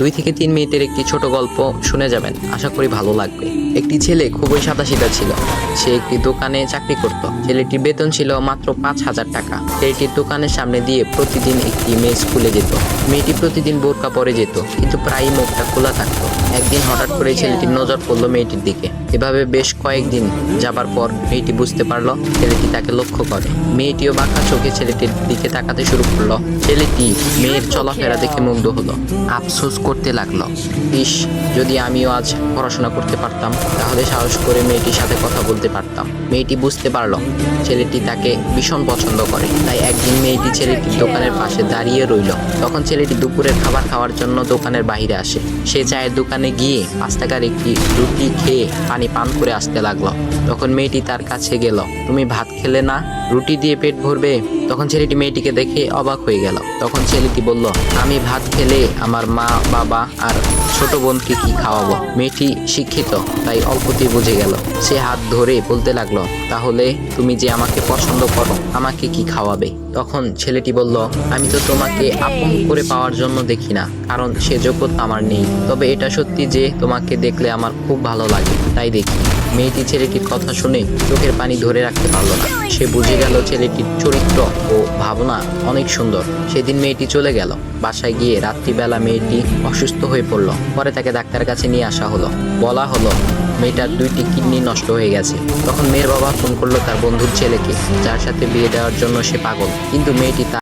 2 থেকে 3 মিনিটের একটি ছোট গল্প শুনে যাবেন, আশা করি ভালো লাগবে। একটি ছেলে খুবই সাদাসিধা ছিল। সে একটি দোকানে চাকরি করত। ছেলেটির বেতন ছিল মাত্র 5,000 টাকা। ছেলেটির দোকানের সামনে দিয়ে প্রতিদিন একটি মেয়ে স্কুলে যেত। মেয়েটি প্রতিদিন বোরকা পরে যেত, কিন্তু প্রায়ই মুখটা খোলা থাকতো। একদিন হঠাৎ করে ছেলেটির নজর পড়লো মেয়েটির দিকে। এভাবে বেশ কয়েকদিন যাবার পর মেয়েটি বুঝতে পারলো ছেলেটি তাকে লক্ষ্য করে। মেয়েটিও বাঁকা চোখে ছেলেটির দিকে তাকাতে শুরু করলো। ছেলেটি মেয়ের চলাফেরা দেখে মুগ্ধ হলো। আফসোস করতে লাগলো, ইস, যদি আমিও আজ পড়াশোনা করতে পারতাম, তাহলে সাহস করে মেয়েটির সাথে কথা বলতে পারতাম। মেয়েটি বুঝতে পারলো ছেলেটি তাকে ভীষণ পছন্দ করে। তাই একদিন মেয়েটি ছেলেটির দোকানের পাশে দাঁড়িয়ে রইল। তখন ছেলেটি দুপুরের খাবার খাওয়ার জন্য দোকানের বাইরে আসে। সে চায়ের দোকানে গিয়ে 5 টাকার একটি রুটি খেয়ে পানি পান করে আসতে লাগলো। তখন মেয়েটি তার কাছে গেল। তুমি ভাত খেলে না, রুটি দিয়ে পেট ভরবে? তখন ছেলেটি মেয়েটিকে দেখে অবাক হয়ে গেল। তখন ছেলেটি বলল, আমি ভাত খেলে আমার মা, বাবা আর ছোট বোনকে কি খাওয়াবো? মেয়েটি শিক্ষিত, তাই অল্পতেই বুঝে গেল। সে হাত ধরে বলতে লাগলো, তাহলে তুমি যে আমাকে পছন্দ করো, আমাকে কি খাওয়াবে? তখন ছেলেটি বলল, আমি তো তোমাকে আপন করে পাওয়ার জন্য দেখি না, কারণ সে যোগ্যতা আমার নেই। তবে এটা সত্যি যে তোমাকে দেখলে আমার খুব ভালো লাগে, তাই দেখি। মেয়েটি ছেলেটির কথা শুনে চোখের পানি ধরে রাখতে পারল না। সে বুঝে গেল ছেলেটির চরিত্র ও ভাবনা অনেক সুন্দর। সেদিন মেয়েটি চলে গেল। বাসায় গিয়ে রাত্রিবেলা মেয়েটি অসুস্থ হয়ে পড়ল। পরে তাকে ডাক্তারের কাছে নিয়ে আসা হলো। বলা হলো মেয়েটার 2টি কিডনি নষ্ট হয়ে গেছে। তখন মেয়ের বাবা ফোন করলো তার বন্ধুর ছেলেকে, যার সাথে বিয়ে দেওয়ার জন্য সে পাগল। কিন্তু মেয়েটি